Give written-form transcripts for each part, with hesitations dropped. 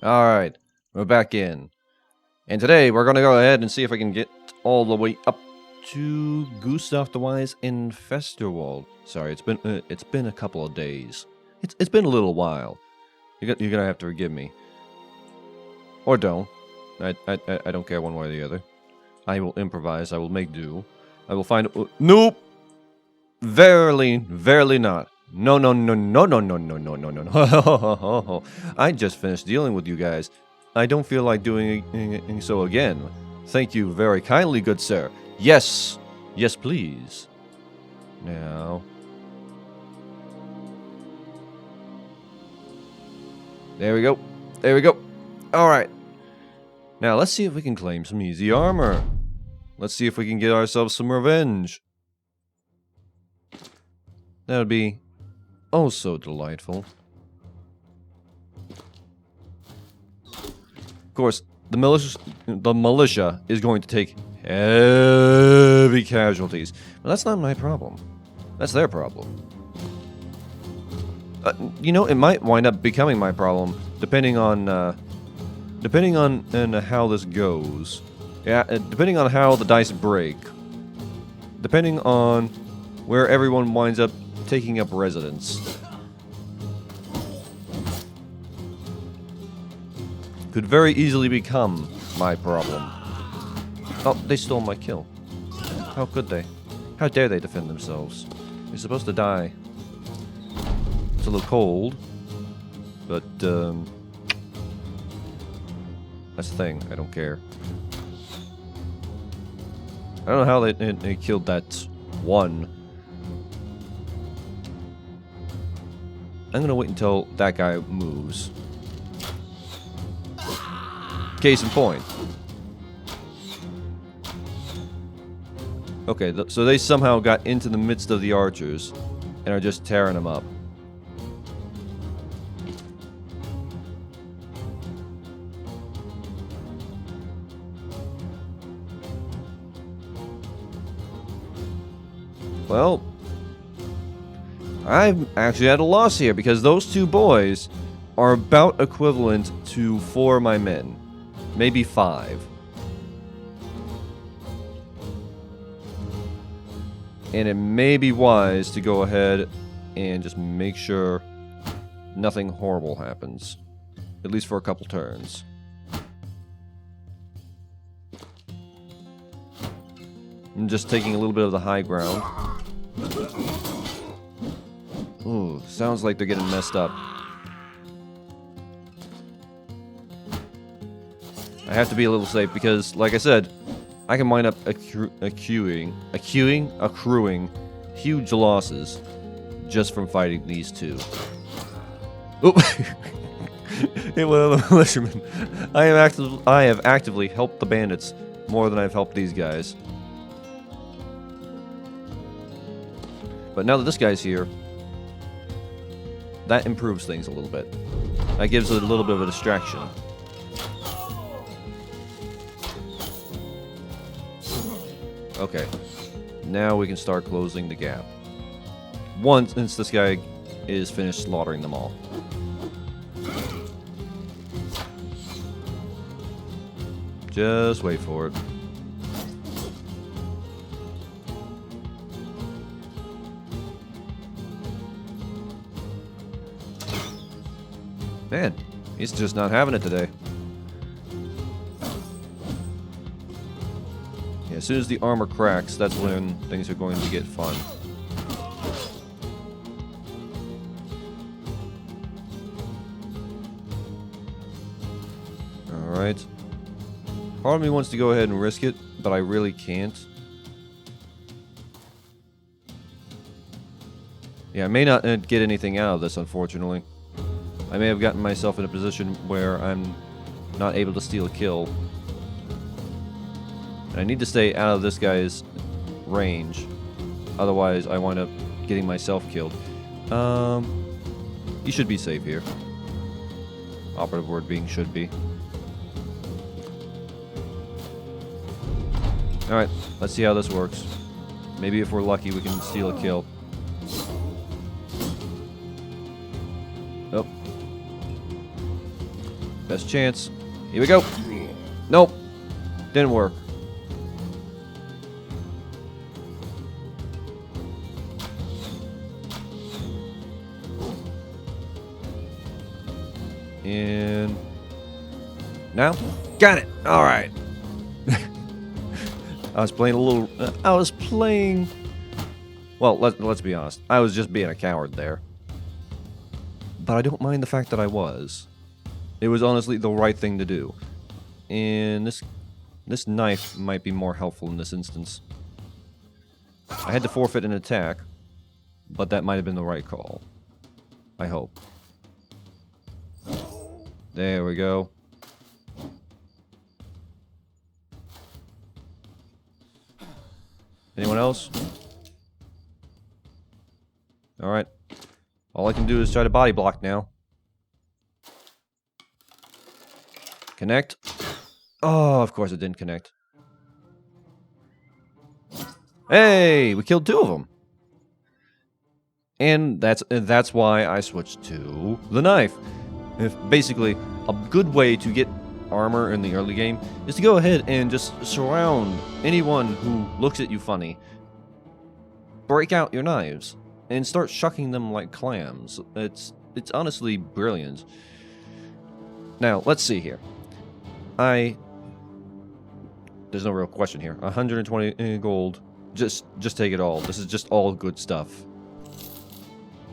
Alright, we're back in. And today we're gonna go ahead and see if we can get all the way up to Gustav the Wise in Festerwald. Sorry, it's been a couple of days. It's been a little while. You're gonna have to forgive me. Or don't. I don't care one way or the other. I will improvise, I will make do. I will find nope! Verily not. No. I just finished dealing with you guys. I don't feel like doing so again. Thank you very kindly, good sir. Yes, please. Now. There we go. Alright. Now, let's see if we can claim some easy armor. Let's see if we can get ourselves some revenge. That would be oh so delightful. Of course, the militia is going to take heavy casualties. But that's not my problem. That's their problem. You know, it might wind up becoming my problem, depending on how this goes. Yeah, depending on how the dice break. Depending on where everyone winds up taking up residence. Could very easily become my problem. Oh, they stole my kill. How could they? How dare they defend themselves? They're supposed to die. It's a little cold, but that's the thing. I don't care. I don't know how they killed that one. I'm gonna wait until that guy moves. Case in point. Okay, so they somehow got into the midst of the archers and are just tearing them up. Well, I'm actually at a loss here because those two boys are about equivalent to 4 of my men. Maybe 5. And it may be wise to go ahead and just make sure nothing horrible happens. At least for a couple turns. I'm just taking a little bit of the high ground. Ooh, sounds like they're getting messed up. I have to be a little safe because, like I said, I can wind up accruing huge losses just from fighting these two. Oop! It was a militiaman. I have actively helped the bandits more than I've helped these guys. But now that this guy's here, that improves things a little bit. That gives it a little bit of a distraction. Okay, now we can start closing the gap. Once this guy is finished slaughtering them all. Just wait for it. Man, he's just not having it today. As soon as the armor cracks, that's when things are going to get fun. Alright. Part of me wants to go ahead and risk it, but I really can't. Yeah, I may not get anything out of this, unfortunately. I may have gotten myself in a position where I'm not able to steal a kill. I need to stay out of this guy's range. Otherwise, I wind up getting myself killed. You should be safe here. Operative word being should be. Alright, let's see how this works. Maybe if we're lucky, we can steal a kill. Oh. Best chance. Here we go. Nope. Didn't work. And now, got it. All right. I was playing a little. Well, let's be honest. I was just being a coward there. But I don't mind the fact that I was. It was honestly the right thing to do. And this knife might be more helpful in this instance. I had to forfeit an attack, but that might have been the right call. I hope. There we go. Anyone else? Alright. All I can do is try to body block now. Connect. Oh, of course it didn't connect. Hey, we killed 2 of them. And that's why I switched to the knife. Basically, a good way to get armor in the early game is to go ahead and just surround anyone who looks at you funny. Break out your knives and start shucking them like clams. It's honestly brilliant. Now, let's see here. There's no real question here. 120 gold. Just take it all. This is just all good stuff.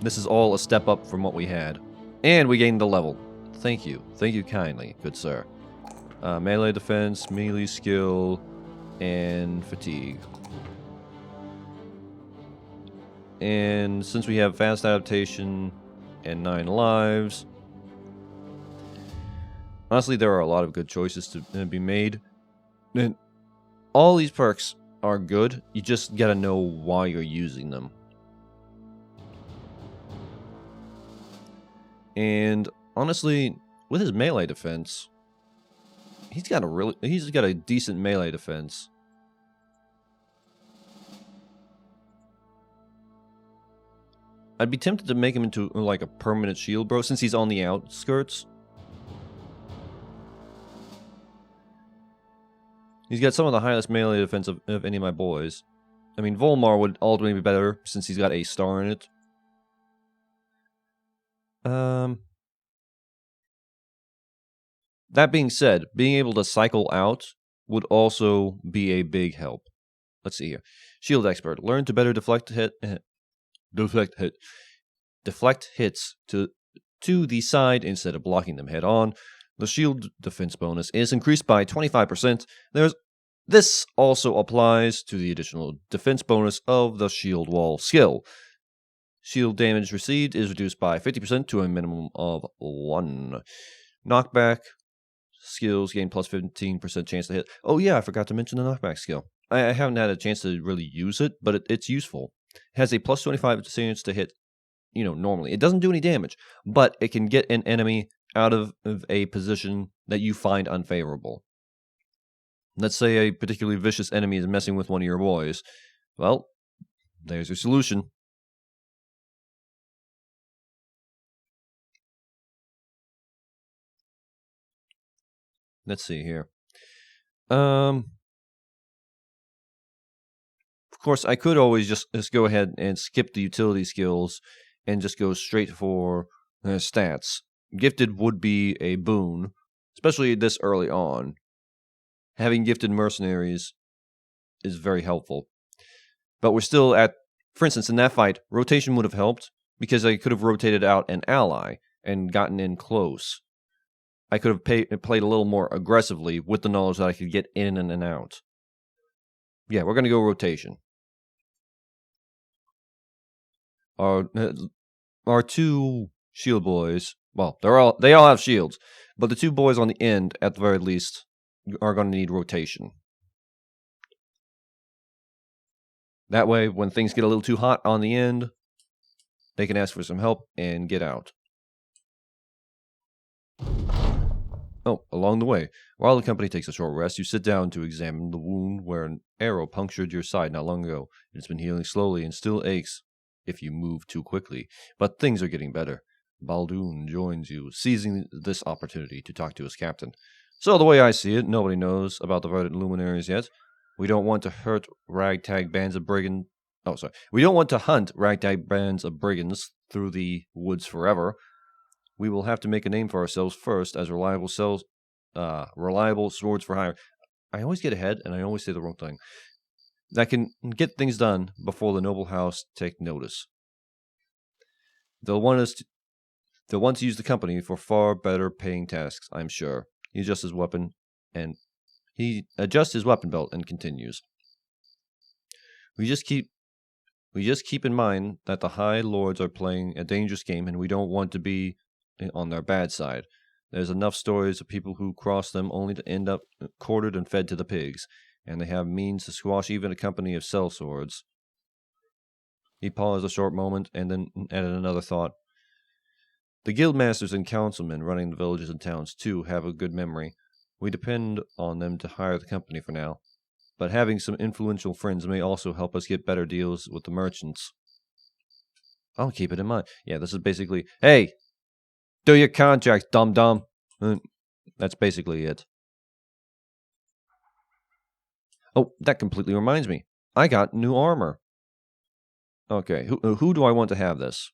This is all a step up from what we had. And we gained the level. Thank you. Thank you kindly, good sir. Melee defense, melee skill, and fatigue. And since we have fast adaptation and 9 lives, honestly, there are a lot of good choices to be made. And all these perks are good. You just gotta know why you're using them. And honestly, with his melee defense, he's got a decent melee defense. I'd be tempted to make him into like a permanent shield bro since he's on the outskirts. He's got some of the highest melee defense of any of my boys. I mean, Volmar would ultimately be better since he's got a star in it. That being said, being able to cycle out would also be a big help. Let's see here. Shield expert. Learn to better deflect hits to the side instead of blocking them head on. The shield defense bonus is increased by 25%. This also applies to the additional defense bonus of the shield wall skill. Shield damage received is reduced by 50% to a minimum of 1. Knockback skills gain plus 15% chance to hit. Oh yeah, I forgot to mention the knockback skill. I haven't had a chance to really use it, but it's useful. It has a plus 25 chance to hit, normally. It doesn't do any damage, but it can get an enemy out of a position that you find unfavorable. Let's say a particularly vicious enemy is messing with one of your boys. Well, there's your solution. Let's see here. Of course, I could always just go ahead and skip the utility skills and just go straight for stats. Gifted would be a boon, especially this early on. Having gifted mercenaries is very helpful. But we're still at, for instance, in that fight, rotation would have helped because I could have rotated out an ally and gotten in close. I could have played a little more aggressively with the knowledge that I could get in and out. Yeah, we're going to go rotation. Our 2 shield boys, well, they all have shields, but the 2 boys on the end, at the very least, are going to need rotation. That way, when things get a little too hot on the end, they can ask for some help and get out. Oh, along the way, while the company takes a short rest, you sit down to examine the wound where an arrow punctured your side not long ago. It's been healing slowly and still aches if you move too quickly, but things are getting better. Baldoon joins you, seizing this opportunity to talk to his captain. So the way I see it, nobody knows about the verdant luminaries yet. We don't want to hurt ragtag bands of brigands. Oh, sorry. We don't want to hunt ragtag bands of brigands through the woods forever. We will have to make a name for ourselves first as reliable swords for hire. I always get ahead, and I always say the wrong thing. That can get things done before the noble house take notice. They'll want to use the company for far better paying tasks, I'm sure. He adjusts his weapon belt and continues. We just keep in mind that the High Lords are playing a dangerous game, and we don't want to be on their bad side. There's enough stories of people who cross them only to end up quartered and fed to the pigs, and they have means to squash even a company of sellswords. He paused a short moment and then added another thought. The guildmasters and councilmen running the villages and towns, too, have a good memory. We depend on them to hire the company for now, but having some influential friends may also help us get better deals with the merchants. I'll keep it in mind. Yeah, this is basically, hey, do your contract, dum-dum. That's basically it. Oh, that completely reminds me. I got new armor. Okay, who do I want to have this?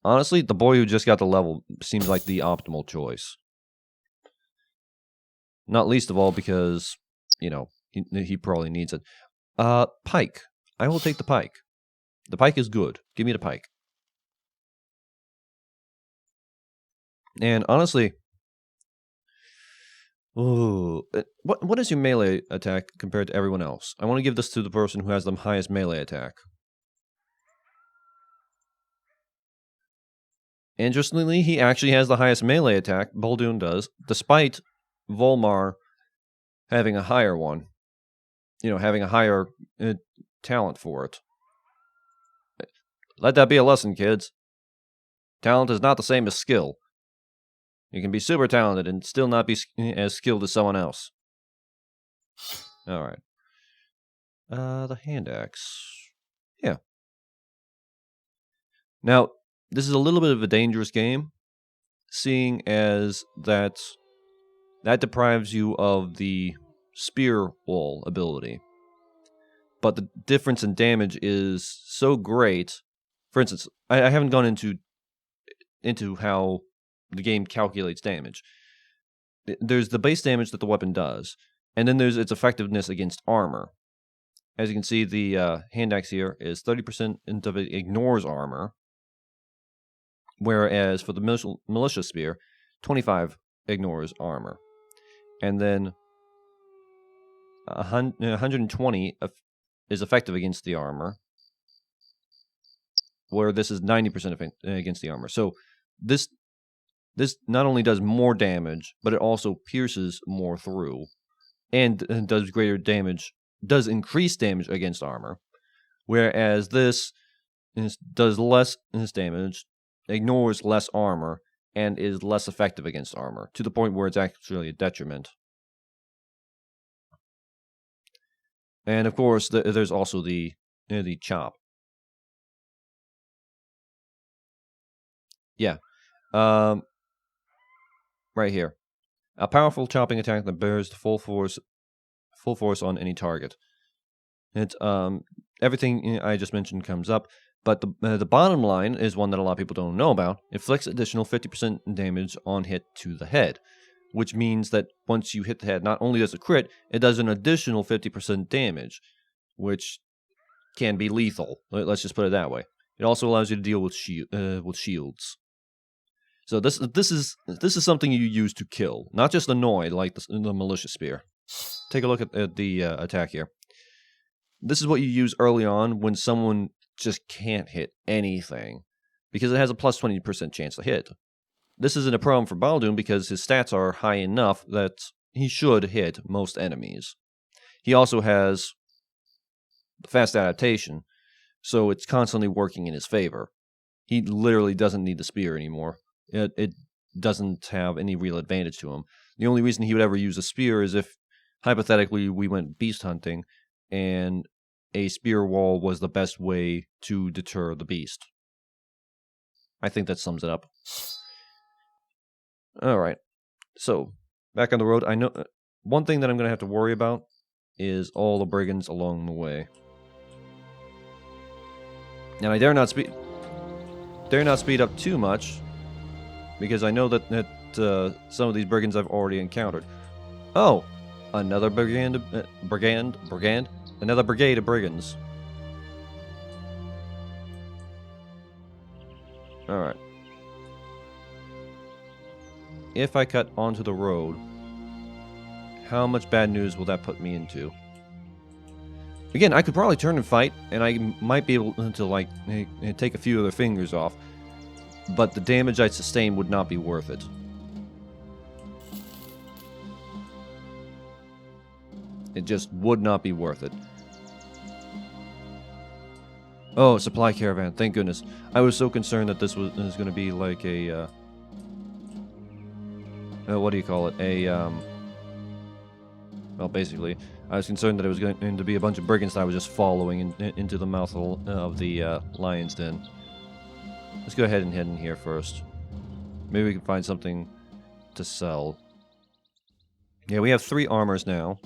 Honestly, the boy who just got the level seems like the optimal choice. Not least of all because, he probably needs it. Pike. I will take the pike. The pike is good. Give me the pike. And honestly, what is your melee attack compared to everyone else? I want to give this to the person who has the highest melee attack. Interestingly, he actually has the highest melee attack, Baldoon does, despite Volmar having a higher one. Having a higher talent for it. Let that be a lesson, kids. Talent is not the same as skill. You can be super talented and still not be as skilled as someone else. Alright. The hand axe. Yeah. Now, this is a little bit of a dangerous game, seeing as that deprives you of the spear wall ability. But the difference in damage is so great. For instance, I haven't gone into how the game calculates damage. There's the base damage that the weapon does, and then there's its effectiveness against armor. As you can see, the hand axe here is 30% of it ignores armor, whereas for the militia spear, 25 ignores armor. And then 120 is effective against the armor, where this is 90% against the armor. So this not only does more damage, but it also pierces more through, and does greater damage, does increase damage against armor, whereas this does less damage, ignores less armor, and is less effective against armor, to the point where it's actually a detriment. And of course, there's also the chop. Yeah. Right here. A powerful chopping attack that bears full force on any target. It's everything I just mentioned comes up, but the bottom line is one that a lot of people don't know about. Inflicts additional 50% damage on hit to the head, which means that once you hit the head, not only does it crit, it does an additional 50% damage, which can be lethal. Let's just put it that way. It also allows you to deal with shields. So this is something you use to kill, not just annoy like the militia spear. Take a look at the attack here. This is what you use early on when someone just can't hit anything, because it has a plus 20% chance to hit. This isn't a problem for Baldoon because his stats are high enough that he should hit most enemies. He also has fast adaptation, so it's constantly working in his favor. He literally doesn't need the spear anymore. It doesn't have any real advantage to him. The only reason he would ever use a spear is if, hypothetically, we went beast hunting, and a spear wall was the best way to deter the beast. I think that sums it up. Alright. So, back on the road, I know... one thing that I'm going to have to worry about is all the brigands along the way. And I dare not speed up too much, because I know that some of these brigands I've already encountered. Oh! Another another brigade of brigands. Alright. If I cut onto the road, how much bad news will that put me into? Again, I could probably turn and fight, and I might be able to, like, take a few of their fingers off, but the damage I'd sustain would not be worth it. It just would not be worth it. Oh, supply caravan, thank goodness. I was so concerned that this was going to be like a, what do you call it? Well, basically, I was concerned that it was going to be a bunch of brigands that I was just following into the mouth of the lion's den. Let's go ahead and head in here first. Maybe we can find something to sell. Yeah, we have 3 armors now.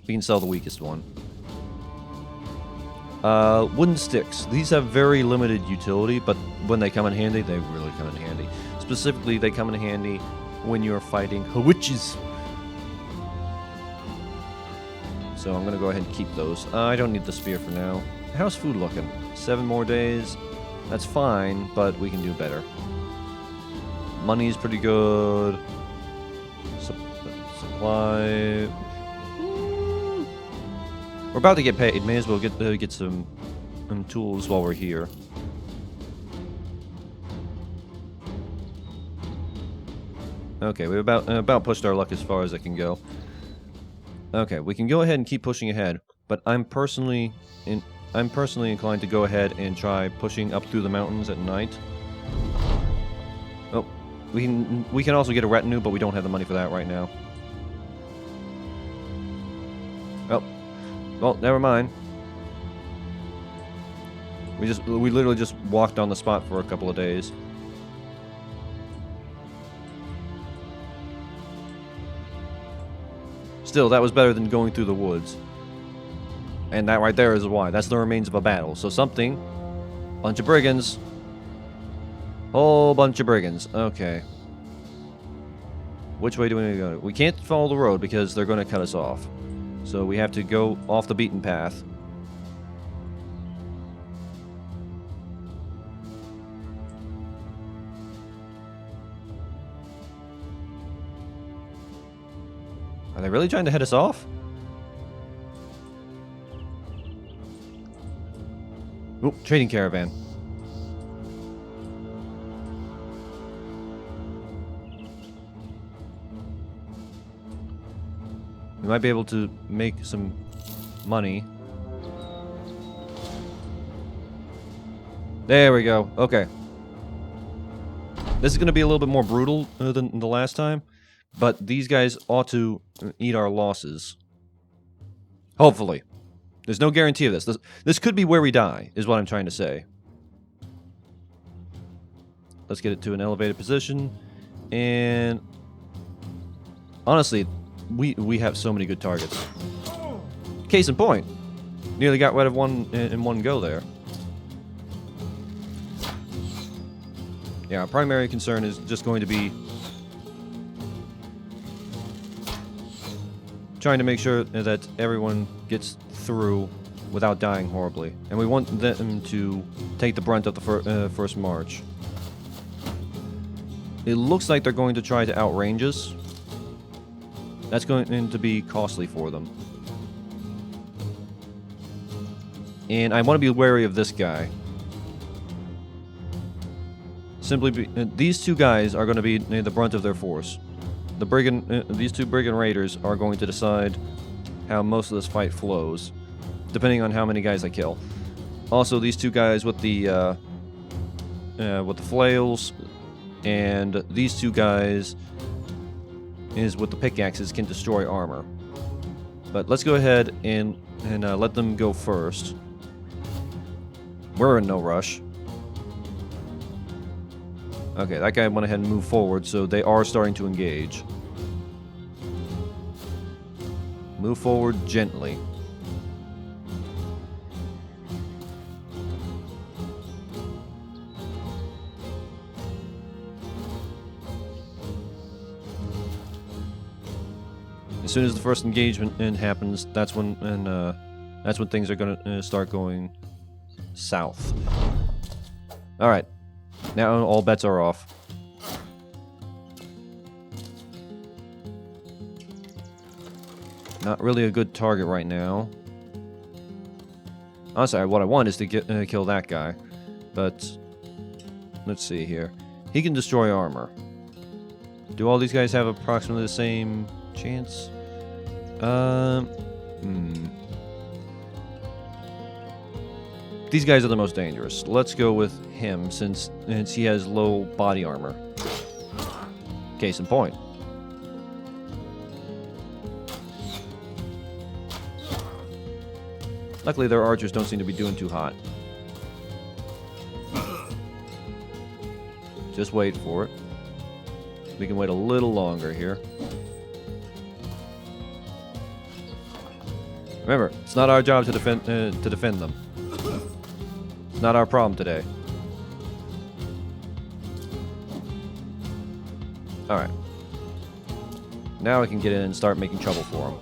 We can sell the weakest one. Wooden sticks. These have very limited utility, but when they come in handy, they really come in handy. Specifically, they come in handy when you're fighting witches. So I'm going to go ahead and keep those. I don't need the spear for now. How's food looking? 7 more days. That's fine, but we can do better. Money's pretty good. Supply... we're about to get paid. May as well get some tools while we're here. Okay, we've about pushed our luck as far as I can go. Okay, we can go ahead and keep pushing ahead, but I'm personally inclined to go ahead and try pushing up through the mountains at night. Oh, we can also get a retinue, but we don't have the money for that right now. Oh. Well, never mind. We literally just walked on the spot for a couple of days. Still, that was better than going through the woods. And that right there is why. That's the remains of a battle. So something. Bunch of brigands. Whole bunch of brigands. Okay. Which way do we need to go? We can't follow the road because they're going to cut us off. So we have to go off the beaten path. Are they really trying to head us off? Oop, trading caravan. We might be able to make some money. There we go. Okay. This is going to be a little bit more brutal than the last time, but these guys ought to eat our losses. Hopefully. There's no guarantee of this. This could be where we die, is what I'm trying to say. Let's get it to an elevated position. And honestly, we have so many good targets. Case in point. Nearly got rid of one in one go there. Yeah, our primary concern is just going to be trying to make sure that everyone gets through without dying horribly. And we want them to take the brunt of the first march. It looks like they're going to try to outrange us. That's going to be costly for them. And I want to be wary of this guy. These two guys are going to be the brunt of their force. These two brigand raiders are going to decide how most of this fight flows, depending on how many guys I kill. Also, these two guys with the flails, and these two guys with the pickaxes can destroy armor. But let's go ahead and let them go first. We're in no rush. Okay, that guy went ahead and moved forward, so they are starting to engage. Move forward gently. As soon as the first engagement happens, that's when things are gonna start going south. All right, now all bets are off. Not really a good target right now. Honestly, what I want is to kill that guy, but let's see here. He can destroy armor. Do all these guys have approximately the same chance? These guys are the most dangerous. Let's go with him since he has low body armor. Case in point. Luckily, their archers don't seem to be doing too hot. Just wait for it. We can wait a little longer here. Remember, it's not our job to defend them. It's not our problem today. All right. Now we can get in and start making trouble for them.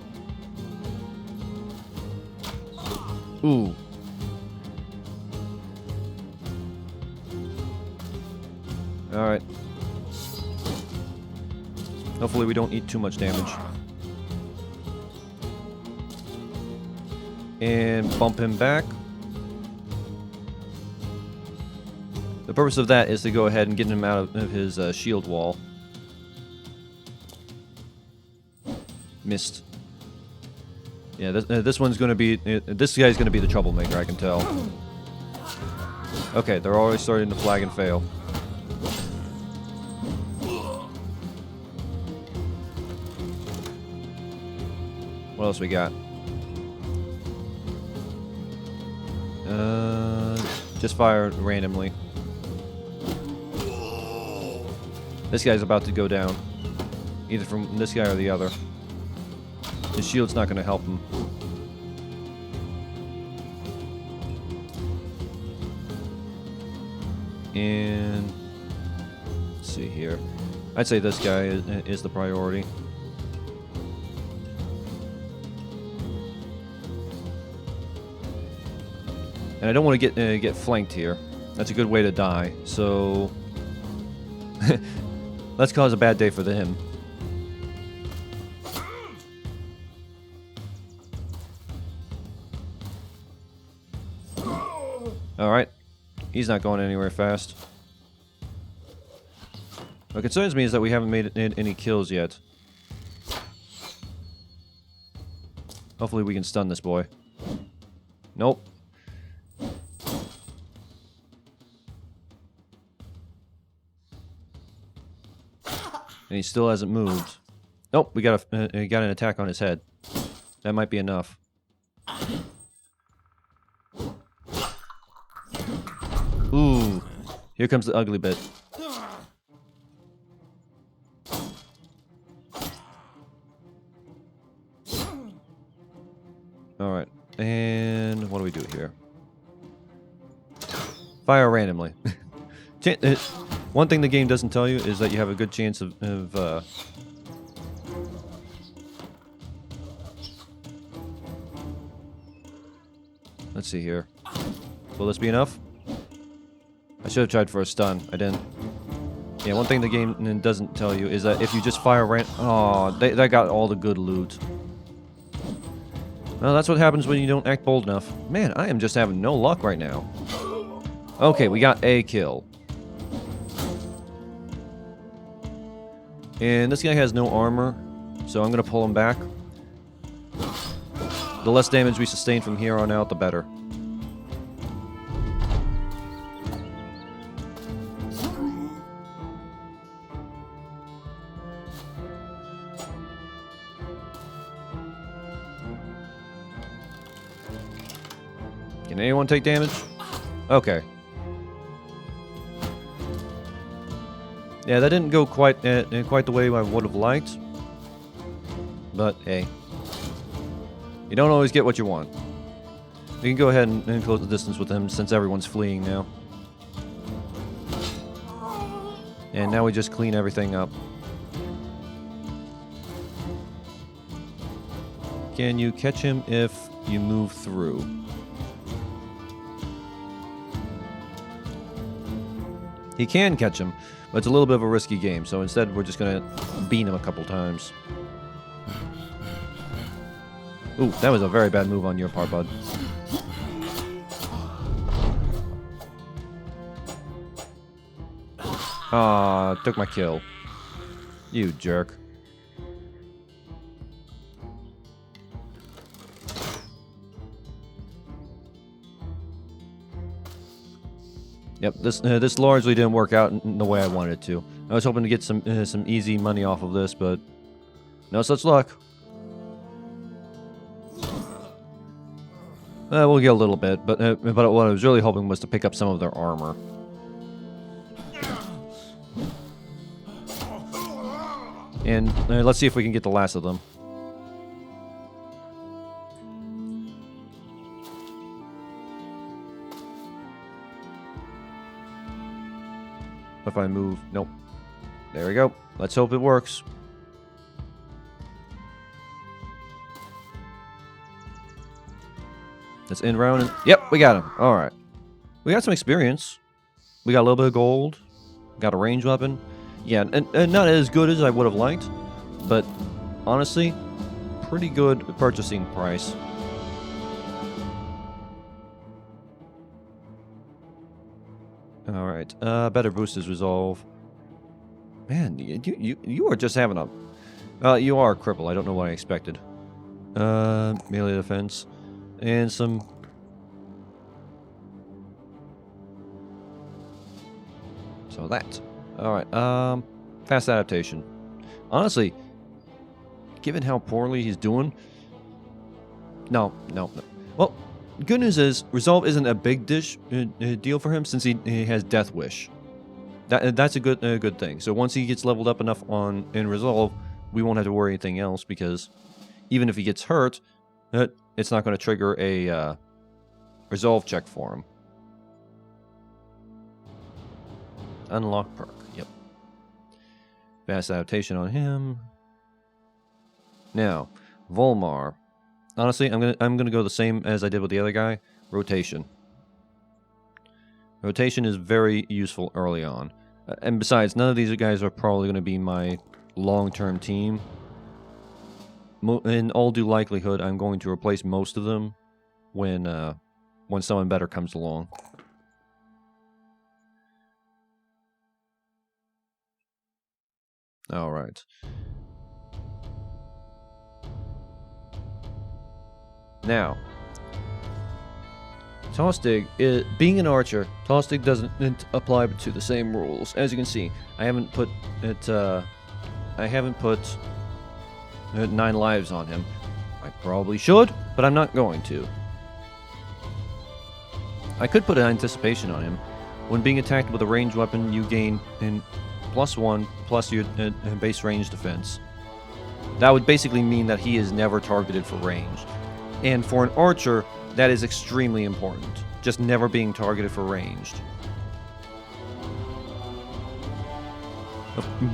Ooh. Alright. Hopefully we don't eat too much damage. And bump him back. The purpose of that is to go ahead and get him out of his shield wall. Missed. Yeah, this one's gonna be... this guy's gonna be the troublemaker, I can tell. Okay, they're already starting to flag and fail. What else we got? Just fire randomly. This guy's about to go down. Either from this guy or the other. His shield's not going to help him. And... let's see here. I'd say this guy is the priority. And I don't want to get flanked here. That's a good way to die. So... let's cause a bad day for him. Alright. He's not going anywhere fast. What concerns me is that we haven't made any kills yet. Hopefully we can stun this boy. Nope. And he still hasn't moved. Nope, we got an attack on his head. That might be enough. Ooh, here comes the ugly bit. Alright, and what do we do here? Fire randomly. One thing the game doesn't tell you is that you have a good chance of let's see here. Will this be enough? I should have tried for a stun. I didn't. Yeah, one thing the game doesn't tell you is that if you just fire oh, they got all the good loot. Well, that's what happens when you don't act bold enough. Man, I am just having no luck right now. Okay, we got a kill. And this guy has no armor, so I'm going to pull him back. The less damage we sustain from here on out, the better. Can anyone take damage? Okay. Yeah, that didn't go quite the way I would have liked. But hey, you don't always get what you want. We can go ahead and close the distance with him since everyone's fleeing now. And now we just clean everything up. Can you catch him if you move through? He can catch him, but it's a little bit of a risky game, so instead we're just gonna beat him a couple times. Ooh, that was a very bad move on your part, bud. Ah, took my kill. You jerk. Yep, this largely didn't work out in the way I wanted it to. I was hoping to get some easy money off of this, but no such luck. We'll get a little bit, but what I was really hoping was to pick up some of their armor. And let's see if we can get the last of them. If I move, nope. There we go. Let's hope it works. Let's end round and yep, we got him. All right, we got some experience. We got a little bit of gold. Got a ranged weapon. Yeah, and not as good as I would have liked, but honestly, pretty good purchasing price. All right, better boost his resolve. Man, you are just having a. You are a cripple. I don't know what I expected. Melee defense, and some. So that. All right. Fast adaptation. Honestly, given how poorly he's doing, no. Well, good news is resolve isn't a big deal for him since he has Death Wish. That's a good thing. So once he gets leveled up enough in resolve, we won't have to worry anything else because even if he gets hurt, it's not going to trigger a resolve check for him. Unlock perk. Yep. Fast adaptation on him. Now, Volmar. Honestly, I'm gonna go the same as I did with the other guy. Rotation. Rotation is very useful early on. And besides, none of these guys are probably going to be my long-term team. In all due likelihood, I'm going to replace most of them when someone better comes along. All right. Now, Tostig, being an archer, Tostig doesn't apply to the same rules. As you can see, I haven't put it. I haven't put 9 lives on him. I probably should, but I'm not going to. I could put an anticipation on him. When being attacked with a ranged weapon, you gain +1 plus your base range defense. That would basically mean that he is never targeted for range. And for an archer, that is extremely important. Just never being targeted for ranged.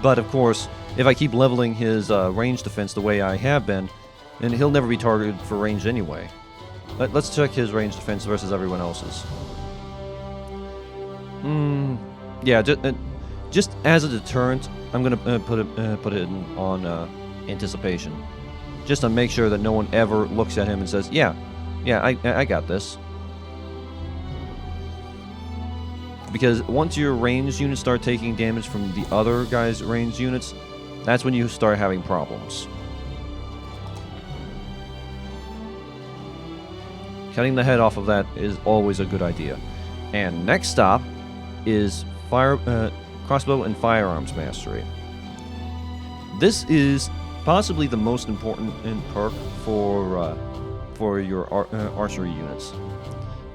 But of course, if I keep leveling his range defense the way I have been, then he'll never be targeted for range anyway. Let's check his range defense versus everyone else's. Yeah, just as a deterrent, I'm gonna put it on anticipation, just to make sure that no one ever looks at him and says, "Yeah, I got this." Because once your ranged units start taking damage from the other guy's ranged units, that's when you start having problems. Cutting the head off of that is always a good idea. And next stop is crossbow and firearms mastery. This is possibly the most important perk for your archery units.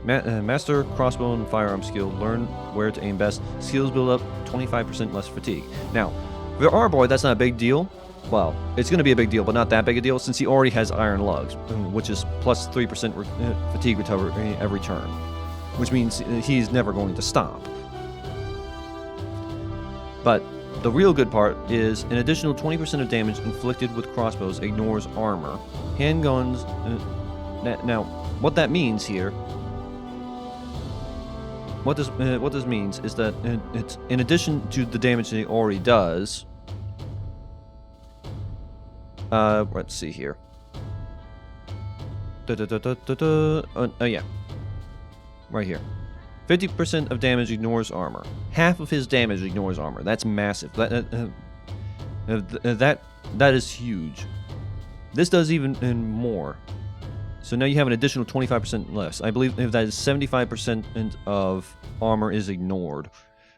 Master crossbow and firearm skill. Learn where to aim best. Skills build up 25% less fatigue. Now, for Arboy, that's not a big deal. Well, it's going to be a big deal, but not that big a deal since he already has Iron Lugs, which is plus 3% fatigue recovery every turn, which means he's never going to stop. But the real good part is an additional 20% of damage inflicted with crossbows ignores armor. Handguns... now, what that means here... What this means is that it's in addition to the damage that he already does... let's see here. Yeah. Right here. 50% of damage ignores armor. Half of his damage ignores armor. That's massive. That is huge. This does even more. So now you have an additional 25% less. I believe that is 75% of armor is ignored.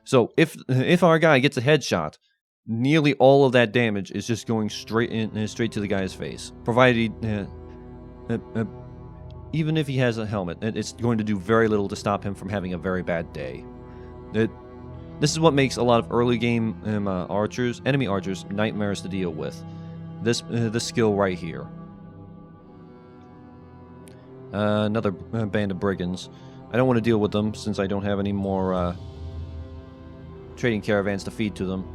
So if our guy gets a headshot, nearly all of that damage is just going straight to the guy's face. Provided even if he has a helmet, it's going to do very little to stop him from having a very bad day. This is what makes a lot of early game enemy archers, nightmares to deal with. This skill right here. Another band of brigands. I don't want to deal with them since I don't have any more trading caravans to feed to them.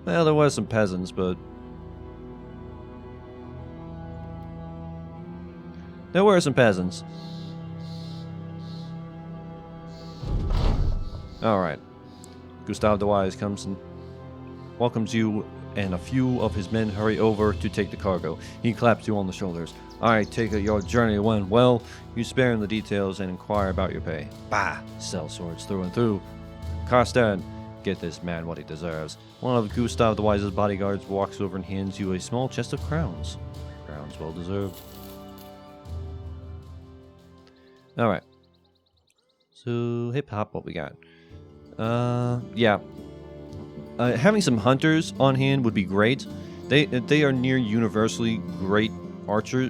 Well, there was some peasants, but... There were some peasants. Alright. Gustav the Wise comes and welcomes you, and a few of his men hurry over to take the cargo. He claps you on the shoulders. I take it your journey went well. You spare him the details and inquire about your pay. Bah! Sell swords through and through. Karsten, get this man what he deserves. One of Gustav the Wise's bodyguards walks over and hands you a small chest of crowns. Crowns well deserved. Alright. So, hip hop, what we got? Yeah. Having some hunters on hand would be great. They are near universally great archer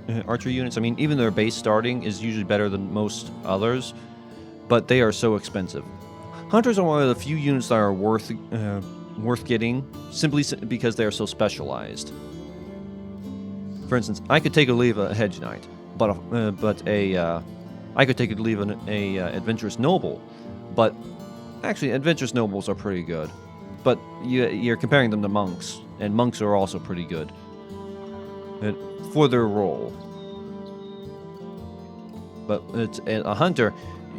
units. I mean, even their base starting is usually better than most others, but they are so expensive. Hunters are one of the few units that are worth getting, simply because they are so specialized. For instance, I could take or leave a hedge knight, but I could take or leave an adventurous noble, but actually adventurous nobles are pretty good. But you're comparing them to monks, and monks are also pretty good for their role. But it's a hunter.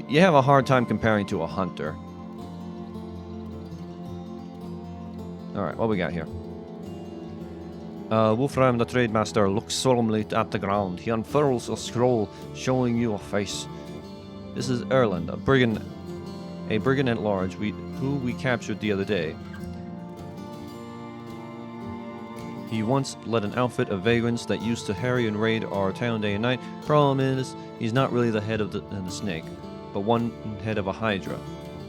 You have a hard time comparing to a hunter. Alright, what we got here? Wolfram the Trade Master looks solemnly at the ground. He unfurls a scroll showing you a face. This is Erland, a brigand at large who we captured the other day. He once led an outfit of vagrants that used to harry and raid our town day and night. Problem is, he's not really the head of the snake, but one head of a hydra.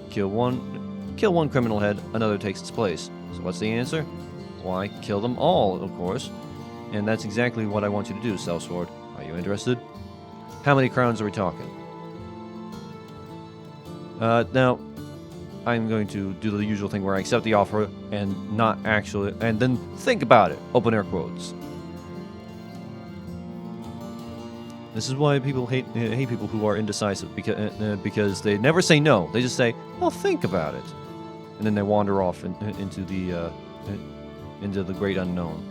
Kill one criminal head, another takes its place. So what's the answer? Why, kill them all, of course. And that's exactly what I want you to do, Sellsword. Are you interested? How many crowns are we talking? Now, I'm going to do the usual thing where I accept the offer and not actually, and then think about it. Open air quotes. This is why people hate people who are indecisive, because they never say no. They just say, "Well, think about it," and then they wander off into the great unknown.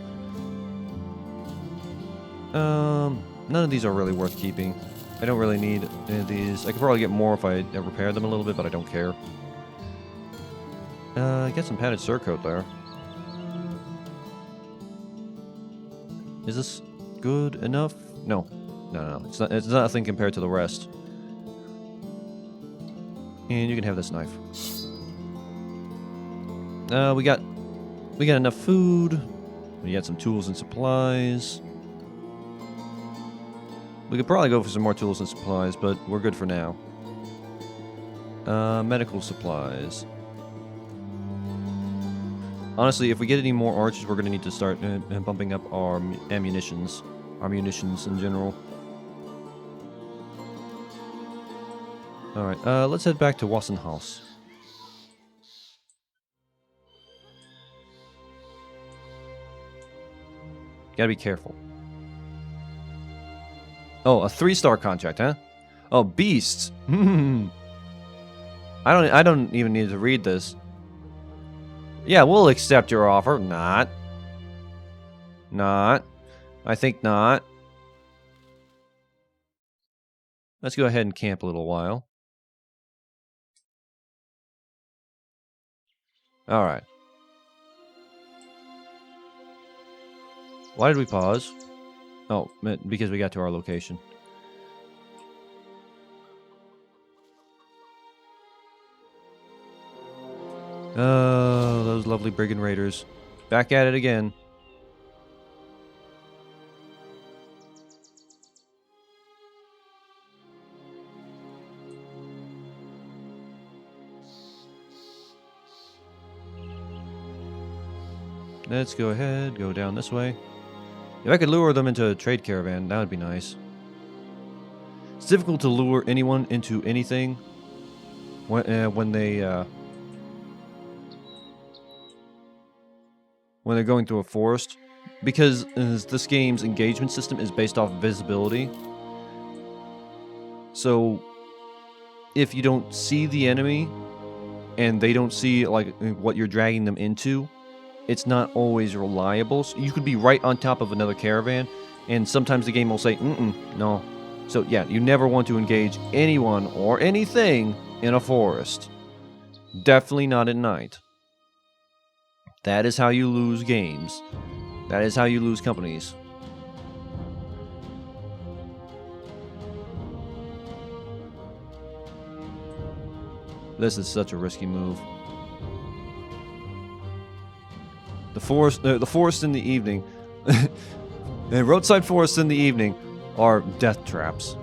None of these are really worth keeping. I don't really need these. I could probably get more if I repair them a little bit, but I don't care. Get some padded surcoat there. Is this good enough? No. No. It's nothing compared to the rest. And you can have this knife. We got enough food. We got some tools and supplies. We could probably go for some more tools and supplies, but we're good for now. Medical supplies. Honestly, if we get any more archers, we're going to need to start bumping up our munitions in general. Alright, let's head back to Wassenhaus. Gotta be careful. Oh, a 3-star contract, huh? Oh, beasts. I don't even need to read this. Yeah, we'll accept your offer. Not. I think not. Let's go ahead and camp a little while. Alright. Why did we pause? Oh, because we got to our location. Oh, those lovely brigand raiders. Back at it again. Let's go ahead, go down this way. If I could lure them into a trade caravan, that would be nice. It's difficult to lure anyone into anything when they're going through a forest, because this game's engagement system is based off visibility. So if you don't see the enemy and they don't see like what you're dragging them into, it's not always reliable. So you could be right on top of another caravan, and sometimes the game will say, no. So yeah, you never want to engage anyone or anything in a forest. Definitely not at night. That is how you lose games. That is how you lose companies. This is such a risky move. The forest in the evening, the roadside forests in the evening are death traps.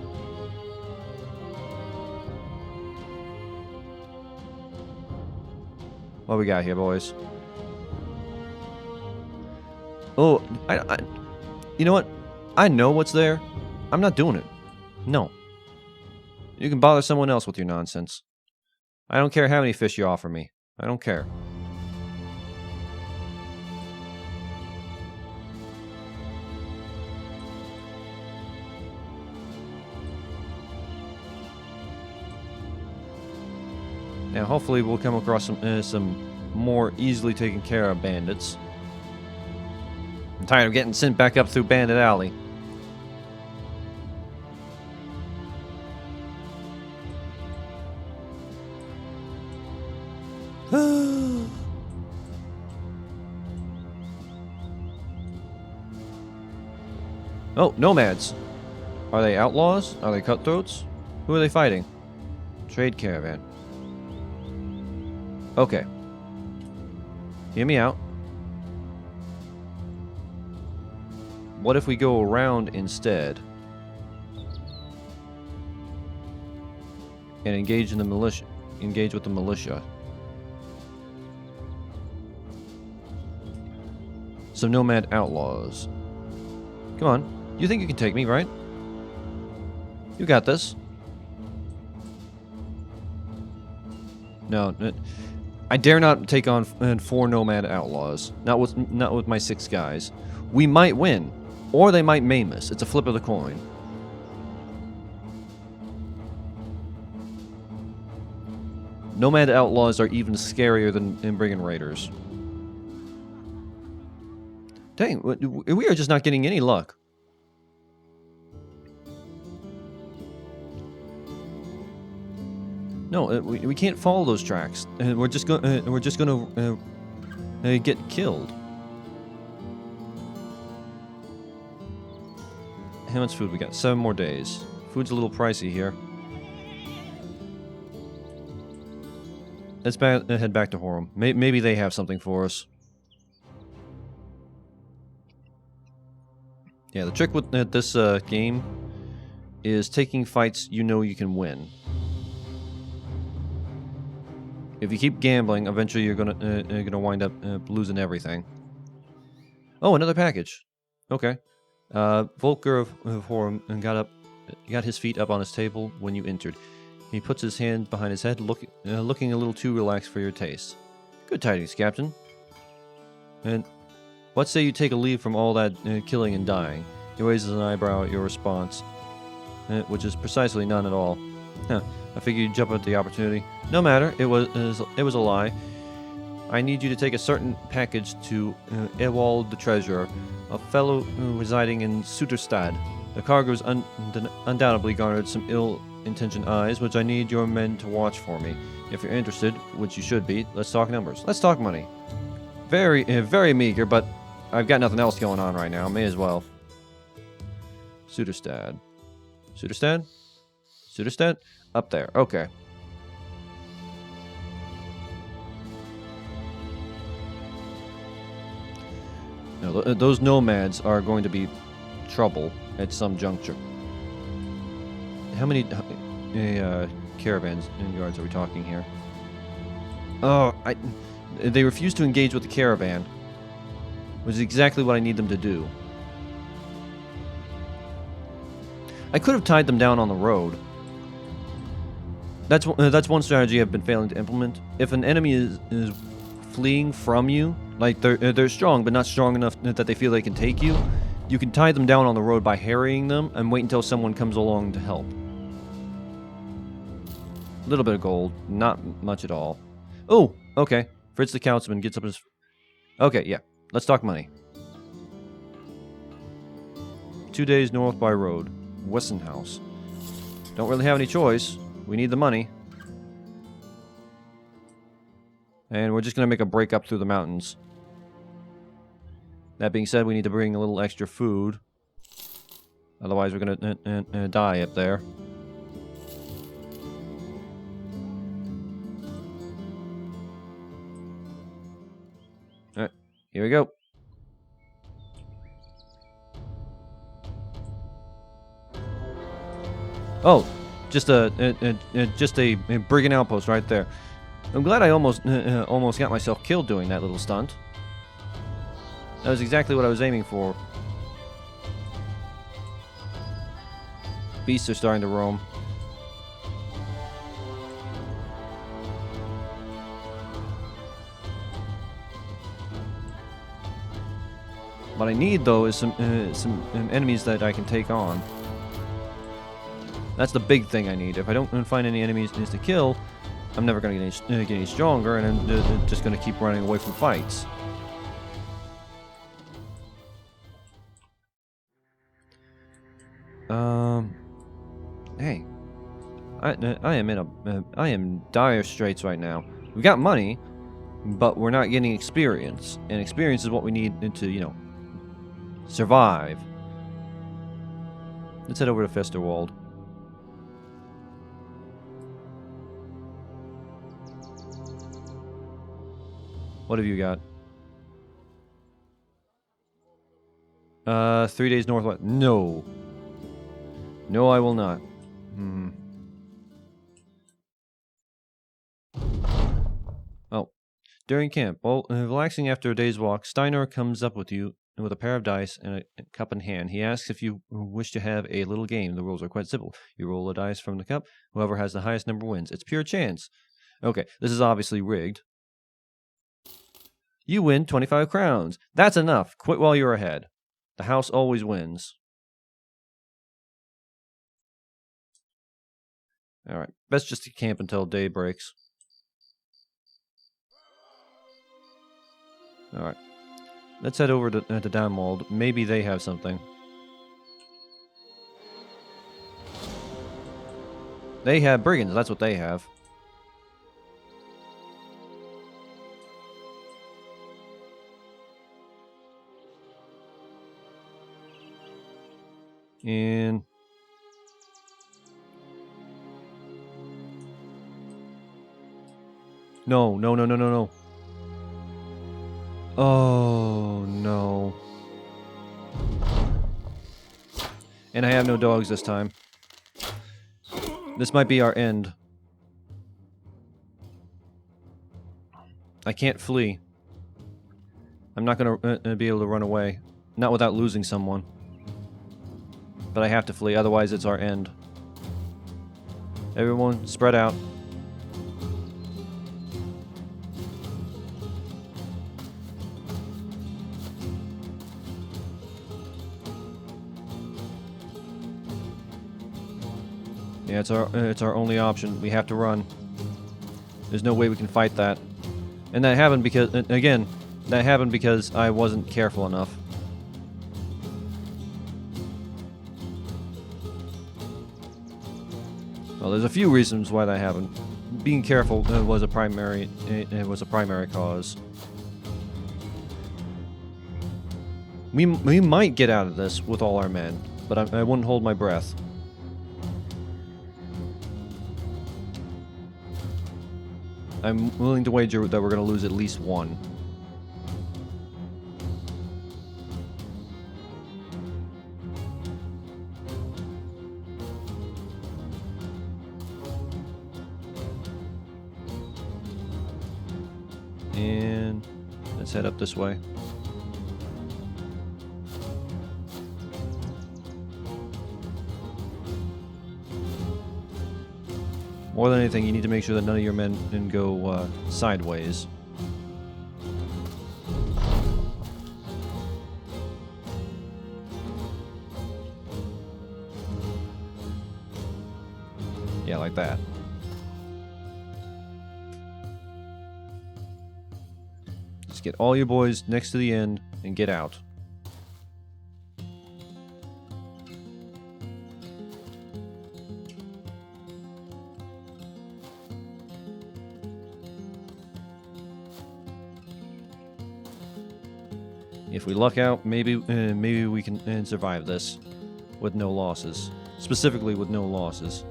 What we got here, boys? Oh, you know what? I know what's there. I'm not doing it. No. You can bother someone else with your nonsense. I don't care how many fish you offer me. I don't care. Now, hopefully, we'll come across some more easily taken care of bandits. I'm tired of getting sent back up through Bandit Alley. Oh, nomads. Are they outlaws? Are they cutthroats? Who are they fighting? Trade caravan. Okay. Hear me out. What if we go around instead and engage in the militia? Engage with the militia. Some nomad outlaws. Come on. You think you can take me, right? You got this. No, I dare not take on 4 nomad outlaws. Not with my 6 guys. We might win, or they might maim us. It's a flip of the coin. Nomad outlaws are even scarier than brigand raiders. Dang, we are just not getting any luck. No, we can't follow those tracks. We're just going to get killed. How much food we got? 7 more days. Food's a little pricey here. Let's head back to Horum. Maybe they have something for us. Yeah, the trick with this game is taking fights you know you can win. If you keep gambling, eventually you're gonna wind up losing everything. Oh, another package. Okay. Volker of Horum got his feet up on his table when you entered. He puts his hand behind his head, looking a little too relaxed for your taste. Good tidings, Captain. And what say you take a leave from all that killing and dying? He raises an eyebrow at your response, which is precisely none at all. Huh, I figured you'd jump at the opportunity. No matter, it was a lie. I need you to take a certain package to Ewald the Treasurer, a fellow residing in Suterstad. The cargo's undoubtedly garnered some ill-intentioned eyes, which I need your men to watch for me. If you're interested, which you should be, let's talk numbers. Let's talk money. Very, very meager, but I've got nothing else going on right now. May as well. Suterstad. Suterstad? Suterstad? Up there. Okay. No, those nomads are going to be trouble at some juncture. How many caravans and yards are we talking here? Oh, they refuse to engage with the caravan, which is exactly what I need them to do. I could have tied them down on the road. That's one strategy I've been failing to implement. If an enemy is fleeing from you, like they're strong but not strong enough that they feel they can take you, you can tie them down on the road by harrying them and wait until someone comes along to help. A little bit of gold, not much at all. Oh, okay. Fritz the Councilman gets up his... Okay, yeah. Let's talk money. 2 days north by road. Wessenhouse. Don't really have any choice. We need the money. And we're just going to make a break up through the mountains. That being said, we need to bring a little extra food. Otherwise, we're going to die up there. Alright, here we go. Oh, just a brigand outpost right there. I'm glad I almost got myself killed doing that little stunt. That was exactly what I was aiming for. Beasts are starting to roam. What I need, though, is some enemies that I can take on. That's the big thing I need. If I don't find any enemies to kill, I'm never going to get any stronger, and I'm just going to keep running away from fights. Hey, I am dire straits right now. We got money, but we're not getting experience, and experience is what we need to, you know, survive. Let's head over to Festerwald. What have you got? 3 days northwest. No. No, I will not. Oh. During camp, while relaxing after a day's walk, Steiner comes up with you with a pair of dice and a cup in hand. He asks if you wish to have a little game. The rules are quite simple. You roll a dice from the cup. Whoever has the highest number wins. It's pure chance. Okay, this is obviously rigged. You win 25 crowns. That's enough. Quit while you're ahead. The house always wins. Alright, best just to camp until day breaks. Alright. Let's head over to Downwald. Maybe they have something. They have brigands, that's what they have. And... No. Oh, no. And I have no dogs this time. This might be our end. I can't flee. I'm not gonna be able to run away. Not without losing someone. But I have to flee, otherwise it's our end. Everyone, spread out. Yeah, it's our only option. We have to run. There's no way we can fight that. And that happened because, again, that happened because I wasn't careful enough. Well, there's a few reasons why that happened. Being careful was a primary. It was a primary cause. We might get out of this with all our men, but I wouldn't hold my breath. I'm willing to wager that we're going to lose at least one. And let's head up this way. More than anything, you need to make sure that none of your men can go sideways. Yeah, like that. Just get all your boys next to the end and get out. If we luck out, maybe we can survive this with no losses. Specifically with no losses.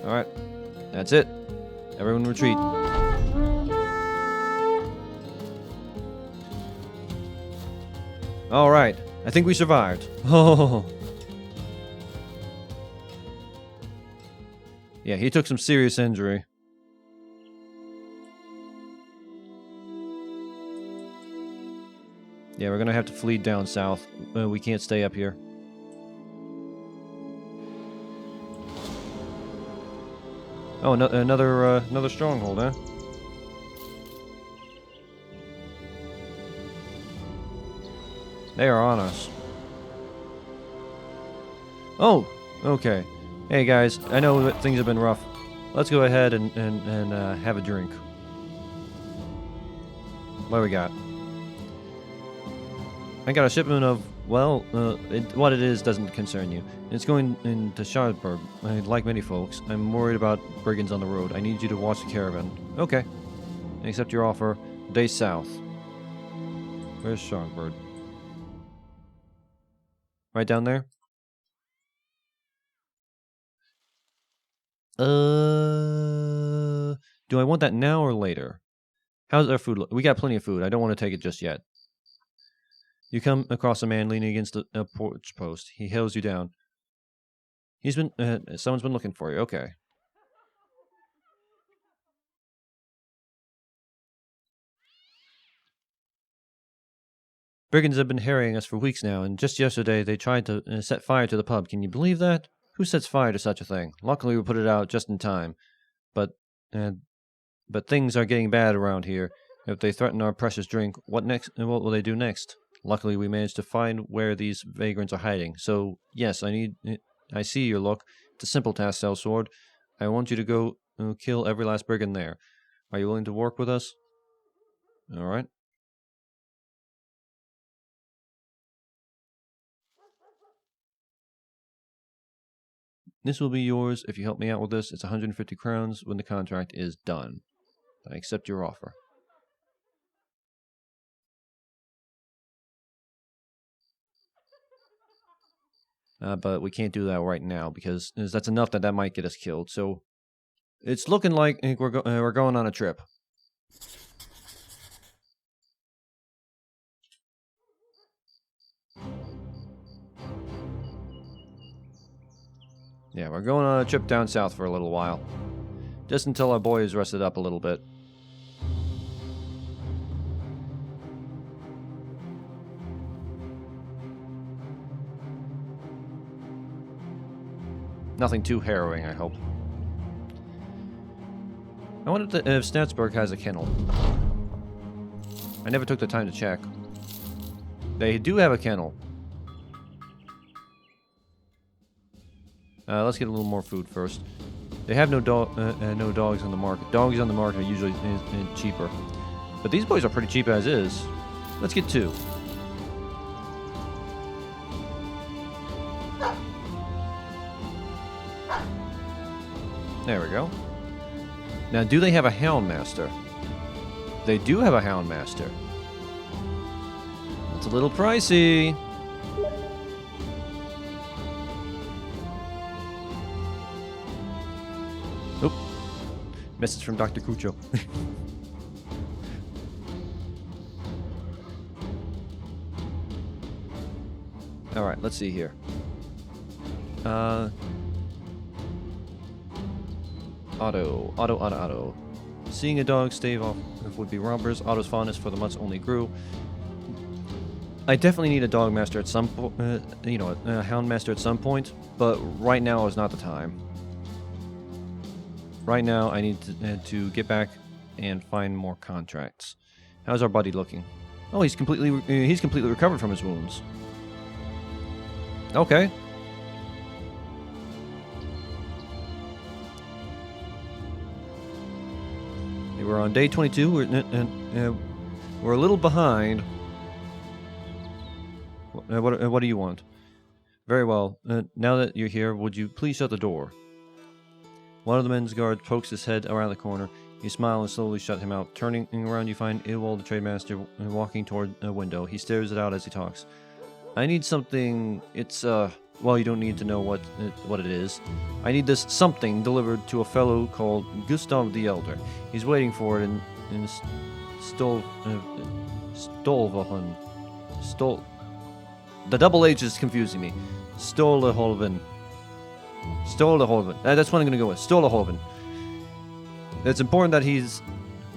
Alright, that's it. Everyone retreat. Alright, I think we survived. Oh. Yeah, he took some serious injury. Yeah, we're gonna have to flee down south. We can't stay up here. Oh, another stronghold, huh? They are on us. Oh, okay. Hey guys, I know that things have been rough. Let's go ahead and have a drink. What do we got? I got a shipment of, well, what it is doesn't concern you. It's going into Shardsburg. Like many folks, I'm worried about brigands on the road. I need you to watch the caravan. Okay. I accept your offer. Day south. Where's Shardsburg? Right down there? Do I want that now or later? How's our food look? We got plenty of food. I don't want to take it just yet. You come across a man leaning against a porch post. He hails you down. He's been, someone's been looking for you. Okay. Brigands have been harrying us for weeks now, and just yesterday they tried to set fire to the pub. Can you believe that? Who sets fire to such a thing? Luckily, we put it out just in time. But things are getting bad around here. If they threaten our precious drink, what next? What will they do next? Luckily, we managed to find where these vagrants are hiding. So, yes, I see your look. It's a simple task, Sellsword. I want you to go kill every last brigand there. Are you willing to work with us? All right. This will be yours if you help me out with this. It's 150 crowns when the contract is done. I accept your offer. But we can't do that right now because that's enough that might get us killed. So it's looking like we're going on a trip. Yeah, we're going on a trip down south for a little while. Just until our boy is rested up a little bit. Nothing too harrowing, I hope. I wonder if Snatsburg has a kennel. I never took the time to check. They do have a kennel. Let's get a little more food first. They have no dogs on the market. Dogs on the market are usually cheaper. But these boys are pretty cheap as is. Let's get 2. There we go. Now, do they have a Houndmaster? They do have a Houndmaster. It's a little pricey. Oop. Message from Dr. Cucho. Alright, let's see here. Otto. Seeing a dog stave off would-be robbers. Otto's fondness for the mutts only grew. I definitely need a dog master at some point, a hound master at some point, but right now is not the time. Right now, I need to get back and find more contracts. How's our buddy looking? Oh, he's completely recovered from his wounds. Okay. We're on day 22. We're a little behind. What do you want? Very well. Now that you're here, would you please shut the door? One of the men's guards pokes his head around the corner. You smile and slowly shut him out. Turning around, you find Ilwald, the trademaster, walking toward a window. He stares it out as he talks. I need something. It's well, you don't need to know what it is. I need this something delivered to a fellow called Gustav the Elder. He's waiting for it in Stolvaholm. The double H is confusing me. Stolaholven. That's what I'm gonna go with. Stolaholven. It's important that it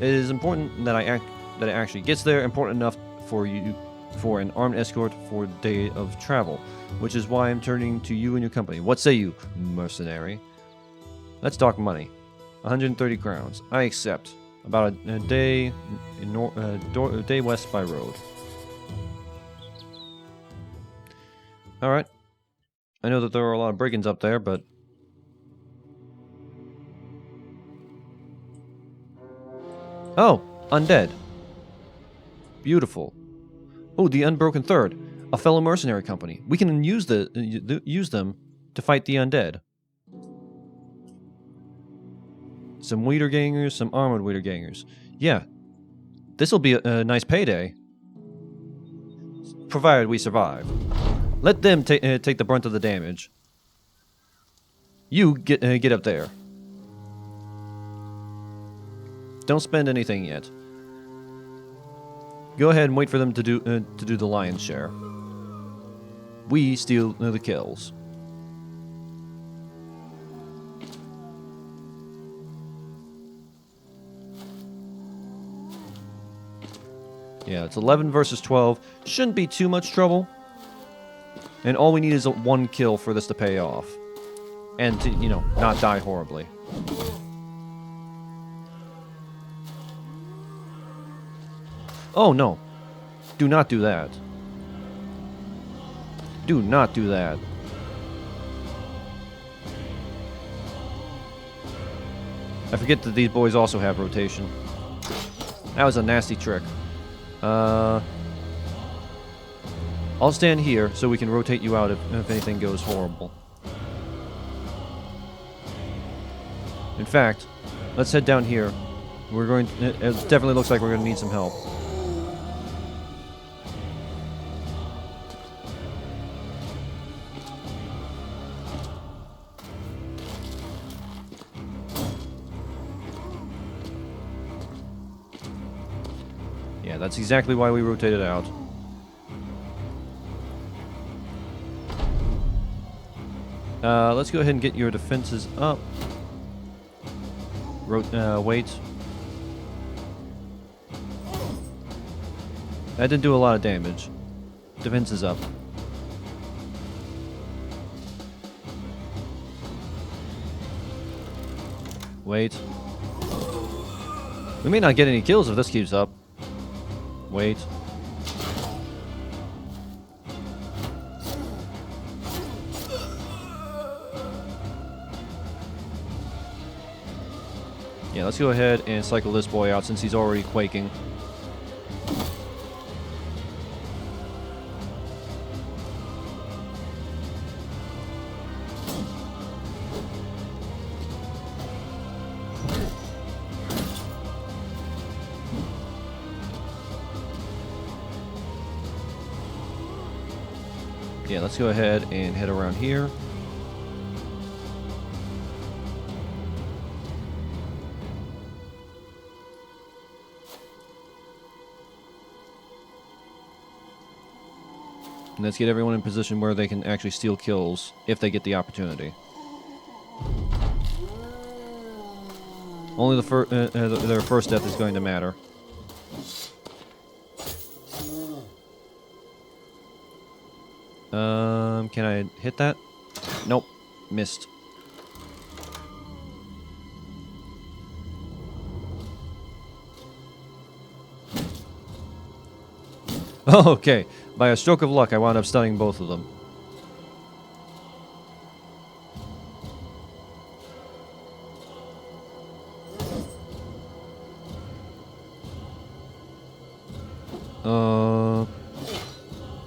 is important that it actually gets there. Important enough for an armed escort for a day of travel, which is why I'm turning to you and your company. What say you, mercenary? Let's talk money. 130 crowns. I accept. About a day day west by road. Alright. I know that there are a lot of brigands up there, but... Oh! Undead. Beautiful. Oh, the Unbroken Third. A fellow mercenary company. We can use them to fight the undead. Some Wiedergangers, some armored Wiedergangers. Yeah. This'll be a nice payday. Provided we survive. Let them take the brunt of the damage. You get up there. Don't spend anything yet. Go ahead and wait for them to do the lion's share. We steal the kills. Yeah, it's 11 versus 12. Shouldn't be too much trouble. And all we need is one kill for this to pay off. And to, not die horribly. Oh, no. Do not do that. Do not do that. I forget that these boys also have rotation. That was a nasty trick. I'll stand here so we can rotate you out if anything goes horrible. In fact, let's head down here. It definitely looks like we're going to need some help. Yeah, that's exactly why we rotated out. Let's go ahead and get your defenses up. Wait. That didn't do a lot of damage. Defenses up. Wait. We may not get any kills if this keeps up. Wait. Yeah, let's go ahead and cycle this boy out since he's already quaking. Yeah, let's go ahead and head around here. And let's get everyone in position where they can actually steal kills if they get the opportunity. Only their first death is going to matter. Can I hit that? Nope. Missed. Oh, okay. By a stroke of luck, I wound up stunning both of them.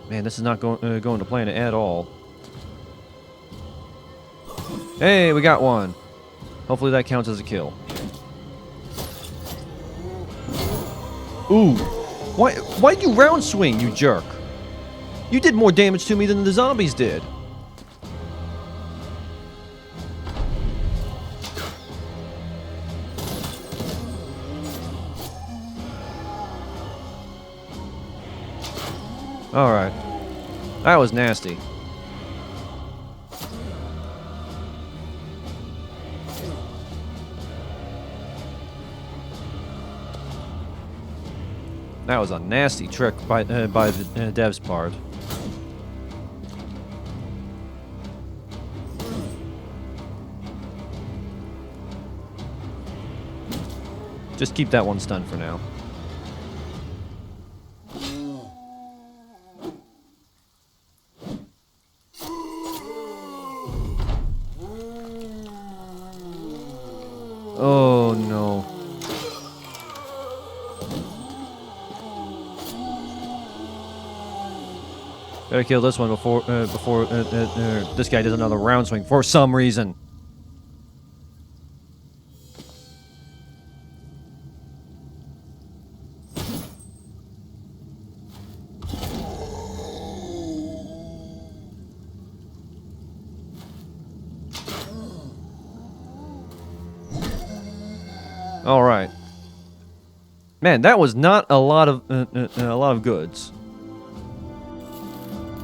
Man, this is not going to plan at all. Hey, we got one. Hopefully that counts as a kill. Ooh. Why'd you round swing, you jerk? You did more damage to me than the zombies did. Alright. That was nasty. That was a nasty trick by the devs part. Just keep that one stunned for now. Oh no. Gotta kill this one before this guy does another round swing for some reason. All right, man, that was not a lot of goods.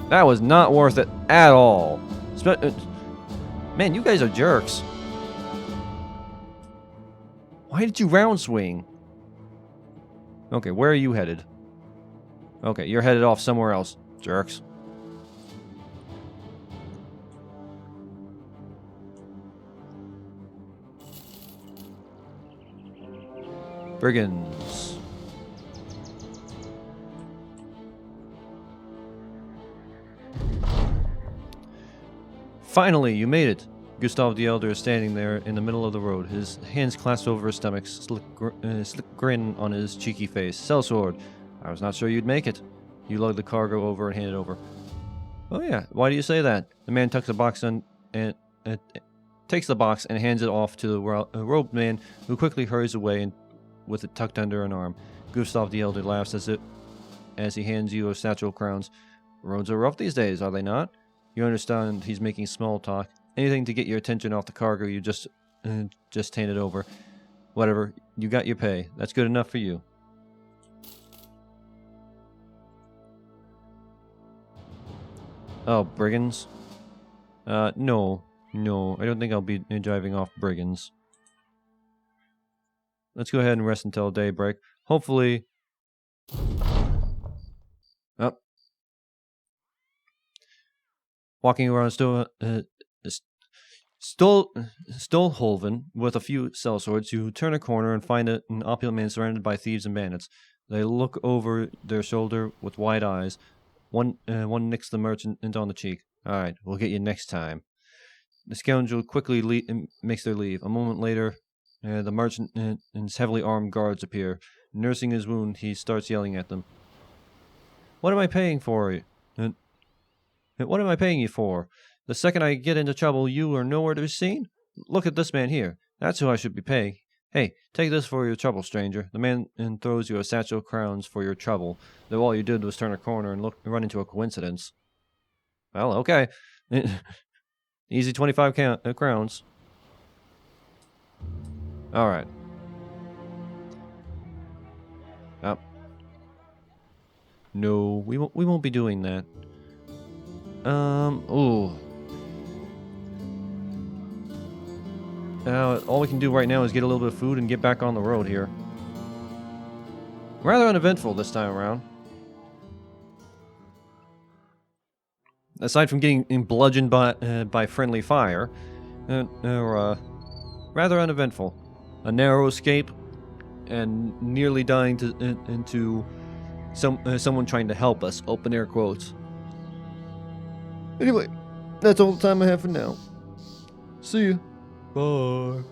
That was not worth it at all. Man, you guys are jerks. Why did you round swing? Okay, where are you headed? Okay, you're headed off somewhere else, jerks. Brigands. Finally, you made it. Gustav the Elder is standing there in the middle of the road, his hands clasped over his stomach, slick grin on his cheeky face. Sellsword, I was not sure you'd make it. You lug the cargo over and hand it over. Oh yeah, why do you say that? The man tucks the box and takes the box and hands it off to the robed man, who quickly hurries away with it tucked under an arm. Gustav the Elder laughs as he hands you a satchel of crowns. Roads are rough these days, are they not? You understand he's making small talk. Anything to get your attention off the cargo you just handed over. Whatever, you got your pay. That's good enough for you. Oh, brigands? No, I don't think I'll be driving off brigands. Let's go ahead and rest until daybreak. Hopefully... Oh. Walking around Stolholven, with a few sellswords, you turn a corner and find an opulent man surrounded by thieves and bandits. They look over their shoulder with wide eyes. One nicks the merchant on the cheek. All right, we'll get you next time. The scoundrel quickly makes their leave. A moment later, the merchant and his heavily armed guards appear. Nursing his wound, he starts yelling at them. What am I paying for? What am I paying you for? The second I get into trouble, you are nowhere to be seen? Look at this man here. That's who I should be paying. Hey, take this for your trouble, stranger. The man throws you a satchel of crowns for your trouble, though all you did was turn a corner and run into a coincidence. Well, okay. Easy 25 crowns. Alright. No, we won't be doing that. Ooh. All we can do right now is get a little bit of food and get back on the road here. Rather uneventful this time around. Aside from getting bludgeoned by friendly fire, rather uneventful. A narrow escape, and nearly dying into someone trying to help us. Open air quotes. Anyway, that's all the time I have for now. See you. Bye.